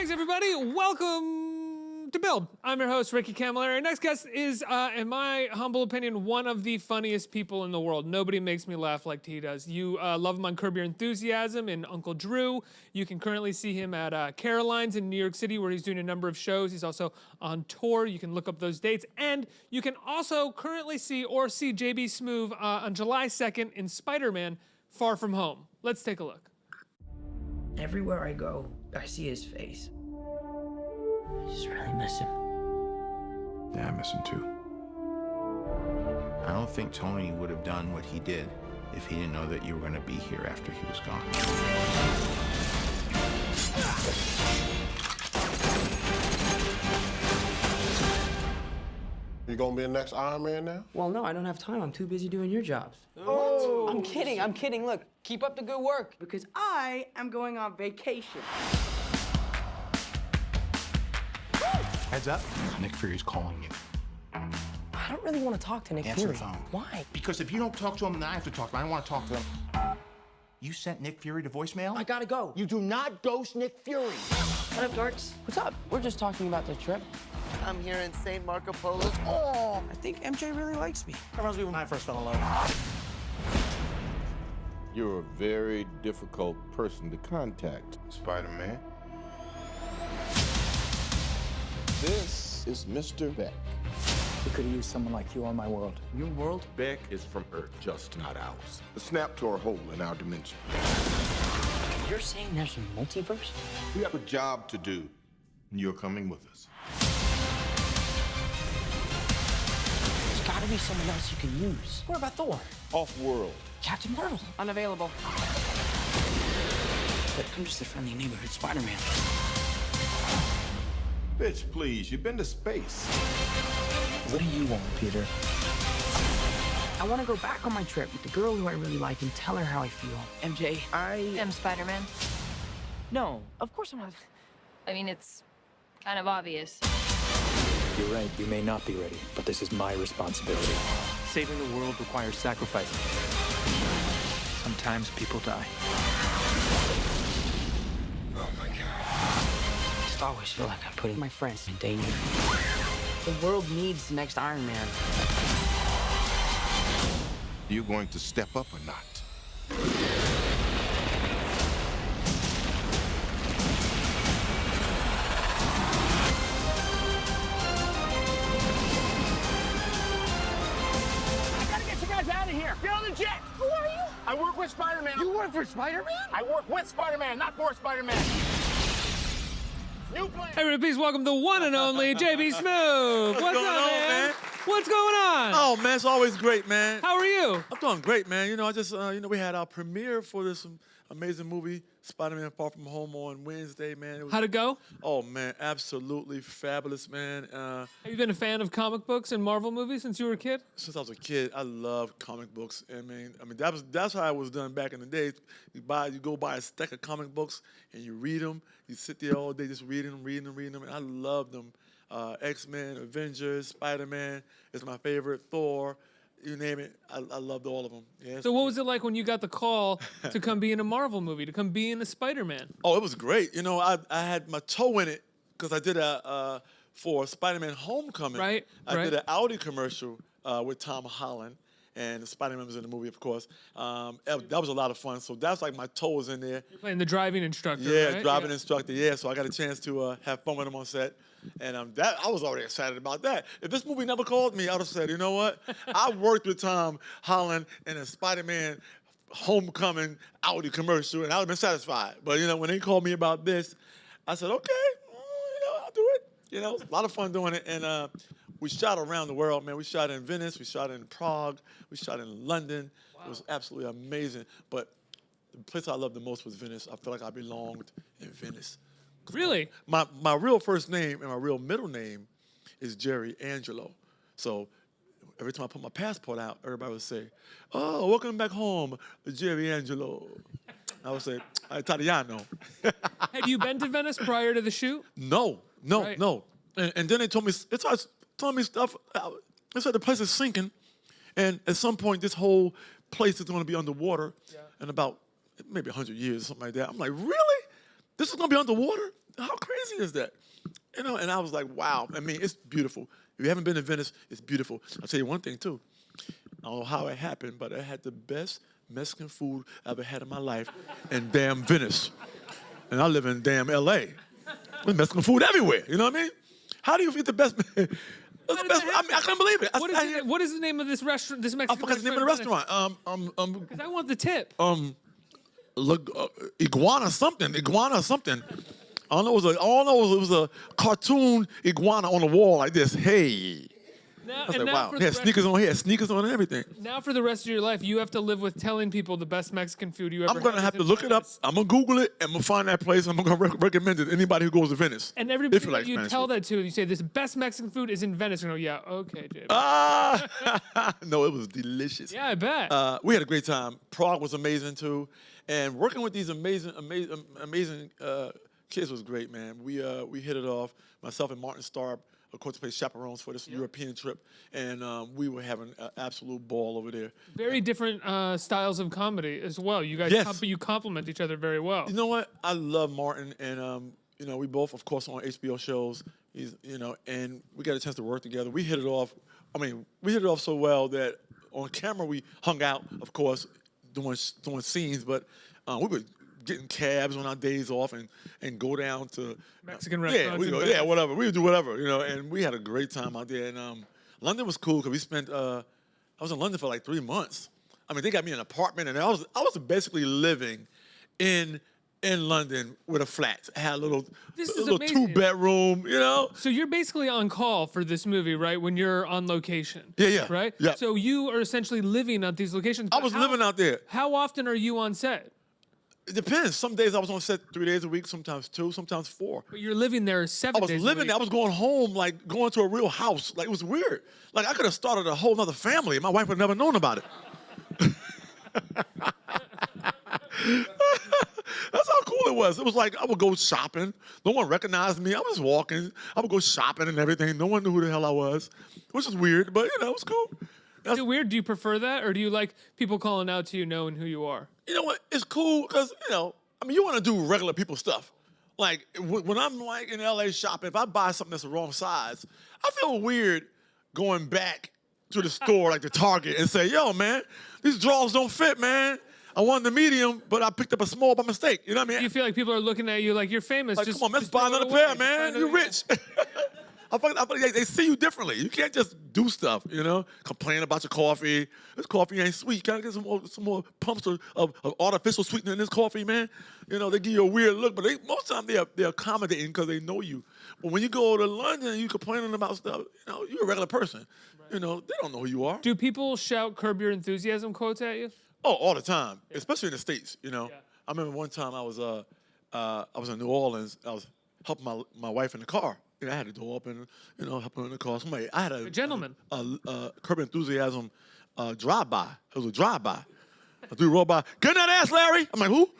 Thanks, everybody. Welcome to Build. I'm your host, Ricky Camilleri. Our next guest is, in my humble opinion, one of the funniest people in the world. Nobody makes me laugh like he does. You love him on Curb Your Enthusiasm and Uncle Drew. You can currently see him at Caroline's in New York City, where he's doing a number of shows. He's also on tour. You can look up those dates. And you can also currently see JB Smoove on July 2nd in Spider-Man Far From Home. Let's take a look. Everywhere I go, I see his face. I just really miss him. Yeah, I miss him too. I don't think Tony would have done what he did if he didn't know that you were going to be here after he was gone. You gonna be the next Iron Man now? Well, no, I don't have time. I'm too busy doing your jobs. Oh! I'm kidding. Look, keep up the good work. Because I am going on vacation. Heads up, Nick Fury's calling you. I don't really want to talk to Nick Answer Fury. the phone. Why? Because if you don't talk to him, then I have to talk to him. I don't want to talk to him. You sent Nick Fury to voicemail? I gotta go. You do not ghost Nick Fury. What up, dorks? What's up? We're just talking about the trip. I'm here in St. Marco Polo. Oh, I think MJ really likes me. that reminds me when I first fell in love. You're a very difficult person to contact. Spider-Man. This is Mr. Beck. We could have used someone like you on my world. Your world? Beck is from Earth, just not ours. The snap tore a hole in our dimension. You're saying there's a multiverse? We have a job to do, and you're coming with us. There's gotta be someone else you can use. What about Thor? Off-world. Captain Marvel? Unavailable. But I'm just a friendly neighborhood Spider-Man. Bitch, please, you've been to space. What do you want, Peter? I want to go back on my trip with the girl who I really like and tell her how I feel. MJ, I am Spider-Man. No, of course I'm not. I mean, it's kind of obvious. You're right, you may not be ready, but this is my responsibility. Saving the world requires sacrifice. Sometimes people die. Oh, my God. I just always feel like I'm putting my friends in danger. The world needs the next Iron Man. You going to step up or not? I gotta get you guys out of here. Get on the jet. Who are you? I work with Spider-Man. You work for Spider-Man? I work with Spider-Man, not for Spider-Man. New plan. Hey, everybody, please welcome the one and only JB Smoove. What's going up, on, man? man? What's going on? Oh, man, it's always great, man. How are you? I'm doing great, man. You know, I just, we had our premiere for this amazing movie, Spider-Man Far From Home, on Wednesday, man. It was, How'd it go? oh, man, absolutely fabulous, man. Have you been a fan of comic books and Marvel movies since you were a kid? Since I was a kid, I loved comic books. I mean, that's how it was done back in the day. You go buy a stack of comic books and you read them. You sit there all day just reading them, and I loved them. X-Men, Avengers, Spider-Man is my favorite. Thor, you name it, I loved all of them. Yeah, So what was it like when you got the call to come be in a Marvel movie, to come be in a Spider-Man? Oh, it was great. You know, I had my toe in it because I did for Spider-Man Homecoming. Right. I did an Audi commercial with Tom Holland, and Spider-Man was in the movie, of course. That was a lot of fun. So that's like my toe was in there. You're playing the driving instructor, Yeah, right? driving instructor. Yeah, so I got a chance to have fun with him on set. And I was already excited about that. If this movie never called me, I would have said, you know what? I worked with Tom Holland in a Spider-Man Homecoming Audi commercial, and I would have been satisfied. But, you know, when they called me about this, I said, okay, I'll do it. You know, a lot of fun doing it. And we shot around the world, man. We shot in Venice. We shot in Prague. We shot in London. Wow. It was absolutely amazing. But the place I loved the most was Venice. I felt like I belonged in Venice. Really? My real first name and my real middle name is Jerry Angelo. So every time I put my passport out, everybody would say, oh, welcome back home, Jerry Angelo. I would say, Italiano. Had you been to Venice prior to the shoot? No. Right. And then they told me, it starts telling me stuff. They said the place is sinking, and at some point this whole place is going to be underwater in about maybe 100 years or something like that. I'm like, really? This is going to be underwater? how crazy is that? You know, and I was like, wow. I mean, it's beautiful. If you haven't been to Venice, it's beautiful. I'll tell you one thing, too. I don't know how it happened, but I had the best Mexican food I ever had in my life in damn Venice. And I live in damn L.A. There's Mexican food everywhere, you know what I mean? How do you eat the best? I couldn't believe it. What is the name of this restaurant, this Mexican I forgot the name of the restaurant. Because I want the tip. Iguana something. I don't know. It was a cartoon iguana on the wall like this. Hey. Now, I was like, wow. He had sneakers on. He had sneakers on and everything. Now for the rest of your life, you have to live with telling people the best Mexican food you ever had. I'm going to have to look it up. I'm going to Google it, and I'm going to find that place, and I'm going to recommend it to anybody who goes to Venice. And everybody that you tell that to, you say, this best Mexican food is in Venice. You know, yeah, okay, Jay. No, it was delicious. Yeah, I bet. We had a great time. Prague was amazing, too. And working with these amazing kids was great, man. We hit it off. Myself and Martin Starr, of course, played chaperones for this European trip, and we were having an absolute ball over there. Very different styles of comedy as well. You guys, you complement each other very well. You know what? I love Martin, and you know, we both, of course, on HBO shows. And we got a chance to work together. We hit it off. I mean, we hit it off so well that on camera we hung out, of course, doing scenes, but we were getting cabs on our days off and go down to Mexican restaurants. Whatever. We would do whatever, you know. And we had a great time out there. And London was cool because we spent. I was in London for like 3 months. I mean, they got me an apartment, and I was basically living in London with a flat. I had a little 2-bedroom, you know. So you're basically on call for this movie, right? When you're on location. Yeah. Right. Yeah. So you are essentially living at these locations. I was living out there. How often are you on set? It depends. Some days I was on set 3 days a week, sometimes 2, sometimes 4. But you're living there 7 days a week. I was living there. I was going home, like going to a real house. Like, it was weird. Like, I could have started a whole other family. My wife would have never known about it. That's how cool it was. It was like I would go shopping. No one recognized me. I was walking. I would go shopping and everything. No one knew who the hell I was, which is weird, but, you know, it was cool. Is it weird? Do you prefer that, or do you like people calling out to you knowing who you are? You know what? It's cool because, you know, I mean, you want to do regular people stuff. Like, when I'm, like, in L.A. shopping, if I buy something that's the wrong size, I feel weird going back to the store, like the Target, and say, yo, man, these drawers don't fit, man. I wanted the medium, but I picked up a small by mistake. You know what I mean? Do you feel like people are looking at you like you're famous? Like, come on, let's buy another pair, man. You're rich. I feel like they see you differently. You can't just do stuff, you know? Complain about your coffee. This coffee ain't sweet. Can I get some more pumps of artificial sweetener in this coffee, man? You know, they give you a weird look, but most of the time they're accommodating because they know you. But when you go to London and you complaining about stuff, you know, you're a regular person. You know, they don't know who you are. Do people shout Curb Your Enthusiasm quotes at you? Oh, all the time, especially in the States, you know. Yeah. I remember one time I was in New Orleans. I was helping my wife in the car. You know, I had the door open, you know, helping her in the car. I had a gentleman. Curb Enthusiasm drive-by. It was a drive-by. I threw a roll by. Get in that ass, Larry. I'm like, who?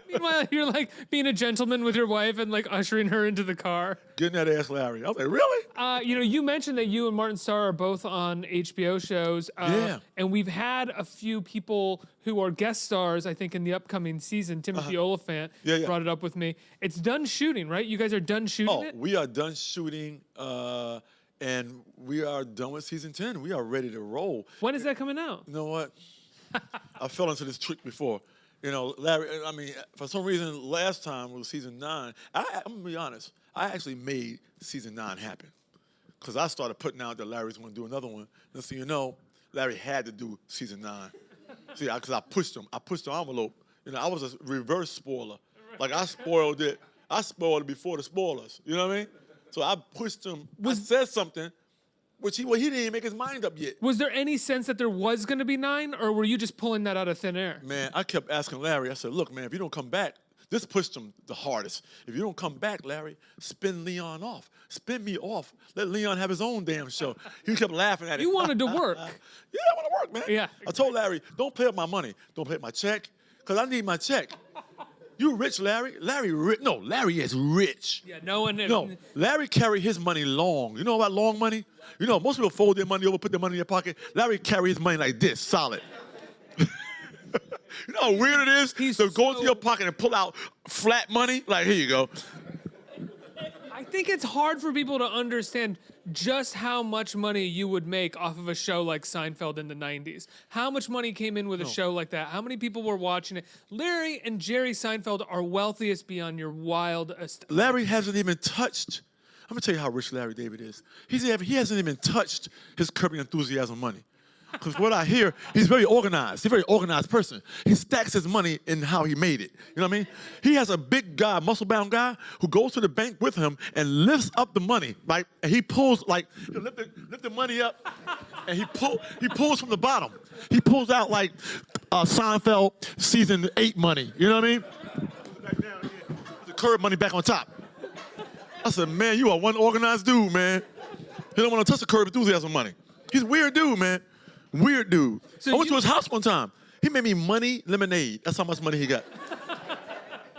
Meanwhile, you're like being a gentleman with your wife and like ushering her into the car. Get in that ass, Larry. I was like, really? You know, you mentioned that you and Martin Starr are both on HBO shows. Yeah. And we've had a few people who are guest stars, I think, in the upcoming season. Timothy Oliphant brought it up with me. It's done shooting, right? You guys are done shooting it? We are done shooting. And we are done with season 10. We are ready to roll. When is that coming out? You know what? I fell into this trick before. You know, Larry, I mean, for some reason, last time was season 9. I'm going to be honest. I actually made season 9 happen. Because I started putting out that Larry's going to do another one. And so, you know, Larry had to do season 9. See, because I pushed him. I pushed the envelope. You know, I was a reverse spoiler. Like, I spoiled it. I spoiled it before the spoilers. You know what I mean? So I pushed him. I said something, which he didn't even make his mind up yet. Was there any sense that there was going to be 9, or were you just pulling that out of thin air? Man, I kept asking Larry. I said, look, man, if you don't come back, this pushed him the hardest. If you don't come back, Larry, spin Leon off. Spin me off. Let Leon have his own damn show. He kept laughing at it. You wanted to work. Yeah, I want to work, man. Yeah. I told Larry, don't play with my money. Don't play with my check, because I need my check. You rich, Larry? Larry rich? No, Larry is rich. Yeah, no one. No, Larry carry his money long. You know about long money? You know, most people fold their money over, put their money in their pocket. Larry carry his money like this, solid. You know how weird it is to go into so- your pocket and pull out flat money? Like, here you go. I think it's hard for people to understand just how much money you would make off of a show like Seinfeld in the 90s. How much money came in with a show like that? How many people were watching it? Larry and Jerry Seinfeld are wealthiest beyond your wildest. Larry hasn't even touched. I'm gonna tell you how rich Larry David is. He hasn't even touched his Curb Your Enthusiasm money. Because what I hear, he's very organized. He's a very organized person. He stacks his money in how he made it. You know what I mean? He has a big guy, muscle-bound guy, who goes to the bank with him and lifts up the money. Like, and he pulls, like, he'll lift the money up, and he pulls from the bottom. He pulls out, like, Seinfeld season 8 money. You know what I mean? Back down again. The Curb money back on top. I said, man, you are one organized dude, man. He don't want to touch the Curb Enthusiasm money. He's a weird dude, man. Weird dude. So I went to his house one time. He made me money lemonade. That's how much money he got.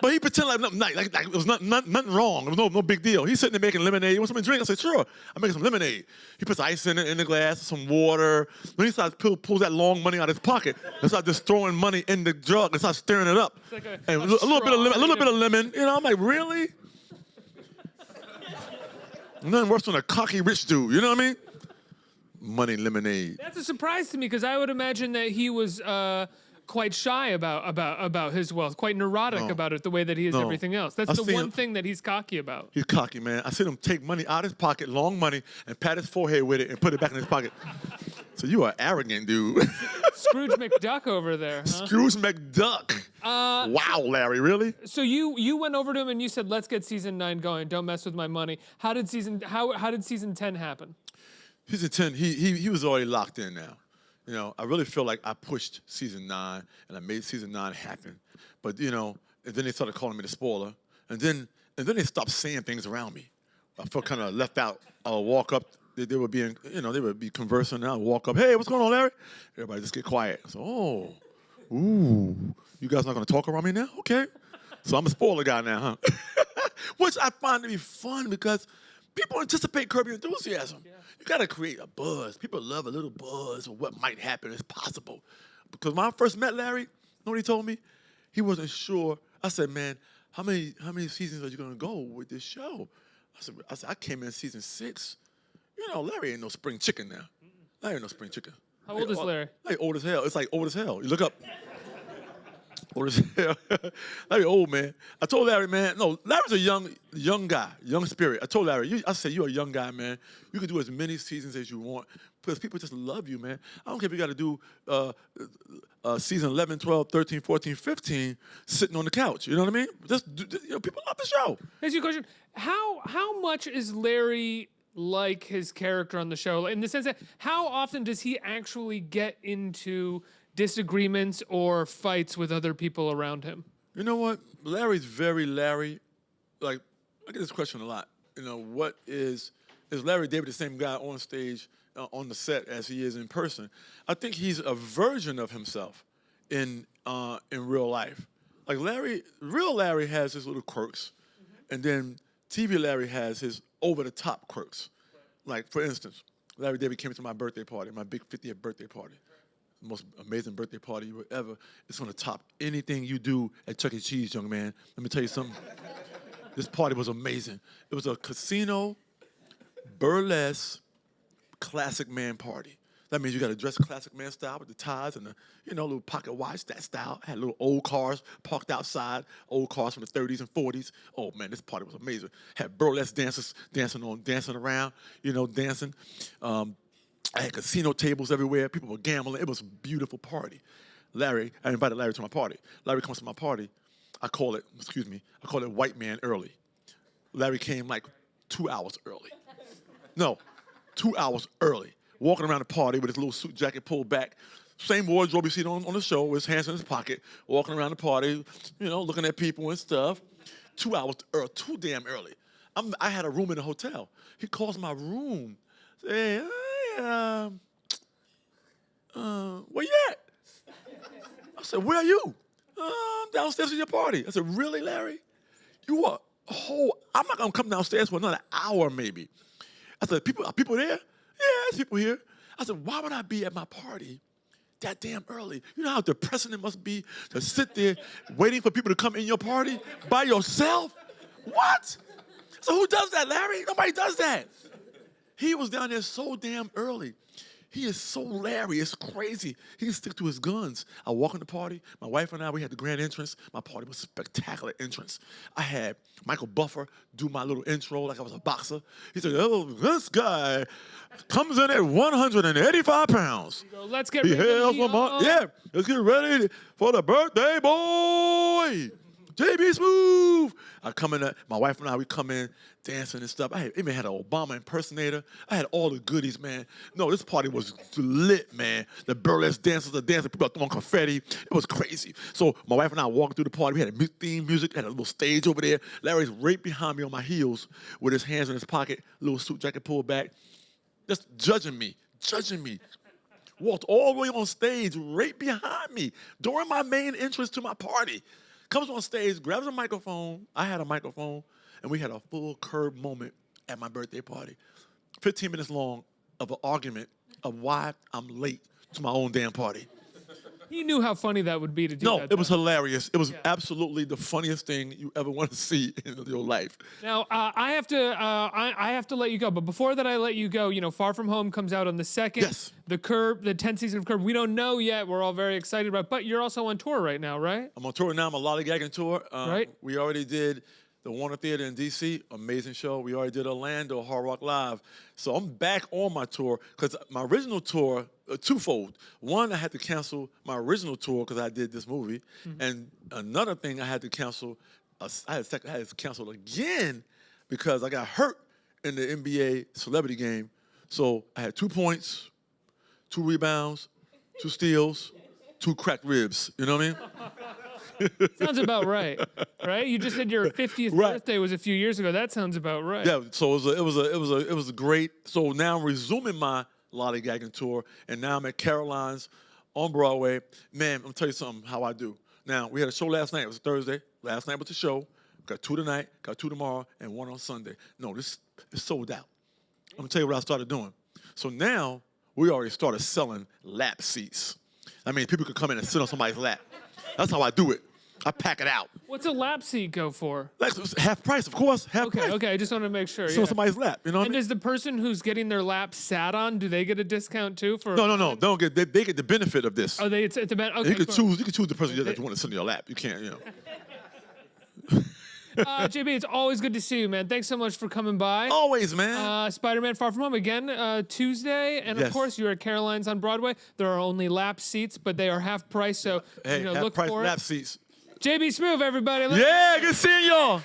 But he pretended like it was nothing wrong. There was no big deal. He's sitting there making lemonade. You want something to drink? I said, sure. I'm making some lemonade. He puts ice in it, in the glass, some water. Then he starts pulls that long money out of his pocket and starts just throwing money in the jug and starts stirring it up. Like and a little bit of lemon. You know, I'm like, really? Nothing worse than a cocky rich dude. You know what I mean? Money lemonade. That's a surprise to me because I would imagine that he was quite shy about his wealth, quite neurotic about it, the way that he is everything else. That's the one thing that he's cocky about. He's cocky, man. I seen him take money out of his pocket, long money, and pat his forehead with it and put it back in his pocket. So you are arrogant, dude. Scrooge McDuck over there, huh? Scrooge McDuck. Wow, Larry, really? So you went over to him and you said, "Let's get season 9 going. Don't mess with my money." How did season 10 happen? Season 10, he was already locked in now. You know, I really feel like I pushed season 9 and I made season 9 happen. But you know, and then they started calling me the spoiler, and then they stopped saying things around me. I felt kind of left out. I would walk up, they would be, they would be conversing. And I would walk up, hey, what's going on, Larry? Everybody just get quiet. So, ooh, you guys not gonna talk around me now? Okay. So I'm a spoiler guy now, huh? Which I find to be fun because people anticipate Curb Your Enthusiasm. Yeah. You gotta create a buzz. People love a little buzz of what might happen as possible. Because when I first met Larry, you know what he told me? He wasn't sure. I said, man, how many seasons are you gonna go with this show? I said, I came in season 6. You know, Larry ain't no spring chicken now. Larry ain't no spring chicken. How old is Larry? Like old as hell. It's like old as hell. You look up. Old as hell. Larry old, man. I told Larry, man, no, Larry's a young guy, young spirit. I told Larry, I said, you're a young guy, man. You can do as many seasons as you want because people just love you, man. I don't care if you got to do season 11, 12, 13, 14, 15 sitting on the couch. You know what I mean? People love the show. Here's your question. How much is Larry like his character on the show? In the sense that how often does he actually get into disagreements or fights with other people around him? You know what? Larry's very Larry. Like, I get this question a lot. You know, is Larry David the same guy on stage, on the set as he is in person? I think he's a version of himself in real life. Like real Larry has his little quirks, and then TV Larry has his over-the-top quirks. Like, for instance, Larry David came to my birthday party, my big 50th birthday party. The most amazing birthday party you would ever. It's going to top anything you do at Chuck E. Cheese, young man. Let me tell you something. This party was amazing. It was a casino, burlesque, classic man party. That means you got to dress classic man style with the ties and the, little pocket watch, that style. Had little old cars parked outside, old cars from the 30s and 40s. Oh, man, this party was amazing. Had burlesque dancers dancing around, dancing. I had casino tables everywhere. People were gambling. It was a beautiful party. I invited Larry to my party. Larry comes to my party. I call it white man early. Larry came like 2 hours early. No, 2 hours early. Walking around the party with his little suit jacket pulled back. Same wardrobe you see on the show, with his hands in his pocket, walking around the party, looking at people and stuff. 2 hours early, too damn early. I had a room in a hotel. He calls my room. Say, hey, where you at? I said, where are you? I'm downstairs at your party. I said, really, Larry? I'm not gonna come downstairs for another hour, maybe. I said, are people there? Yeah, there's people here. I said, why would I be at my party that damn early. You know how depressing it must be to sit there waiting for people to come in your party by yourself? What? So who does that, Larry? Nobody does that. He was down there so damn early. He is so Larry, it's crazy. He can stick to his guns. I walk in the party, my wife and I, we had the grand entrance. My party was a spectacular entrance. I had Michael Buffer do my little intro like I was a boxer. He said, oh, this guy comes in at 185 pounds. Let's get He ready. hails from yeah, let's get ready for the birthday boy. JB Smoove. I come in, my wife and I, we come in dancing and stuff. I even had an Obama impersonator. I had all the goodies, man. No, this party was lit, man. The burlesque dancers are dancing, people are throwing confetti. It was crazy. So my wife and I walked through the party. We had a theme music, had a little stage over there. Larry's right behind me on my heels with his hands in his pocket, little suit jacket pulled back, just judging me. Walked all the way on stage right behind me during my main entrance to my party. Comes on stage, grabs a microphone. I had a microphone, and we had a full curb moment at my birthday party. 15 minutes long of an argument of why I'm late to my own damn party. He knew how funny that would be to do that. No, it was though. hilarious. It was absolutely the funniest thing you ever want to see in your life. Now, I have to let you go. But before that, I let you go. You know, Far From Home comes out on the 2nd. Yes. The 10th season of Curb. We don't know yet. We're all very excited about it. But you're also on tour right now, right? I'm on tour now. I'm a lollygagging tour. Right. We already did the Warner Theater in D.C., amazing show. We already did Orlando, Hard Rock Live. So I'm back on my tour because my original tour, twofold. One, I had to cancel my original tour because I did this movie. Mm-hmm. And another thing, I had to cancel, I had to cancel again because I got hurt in the NBA celebrity game. So I had 2 points, 2 rebounds, 2 steals, 2 cracked ribs. You know what I mean? Sounds about right, right? You just said your 50th birthday was a few years ago. That sounds about right. Yeah, so it was a great. So now I'm resuming my lollygagging tour, and now I'm at Caroline's on Broadway. Man, I'm gonna tell you something. How I do. Now we had a show last night. It was Thursday. Last night was the show. Got 2 tonight. Got 2 tomorrow, and 1 on Sunday. No, this is sold out. I'm gonna tell you what I started doing. So now we already started selling lap seats. I mean, people could come in and sit on somebody's lap. That's how I do it. I pack it out. What's a lap seat go for? Like half price, of course. Half price. Okay. I just want to make sure. Sit on somebody's lap. You know what I And mean? does the person who's getting their lap sat on, do they get a discount too? For No. They get the benefit of this. Oh, it's about. Okay, You can choose the person that you want to sit in your lap. You can't, you know. JB, it's always good to see you, man. Thanks so much for coming by. Always, man. Spider-Man Far From Home again Tuesday, and of course you're at Caroline's on Broadway. There are only lap seats, but they are half price, so Hey, half look price for lap it. seats. JB Smoove, everybody. Yeah, good seeing y'all.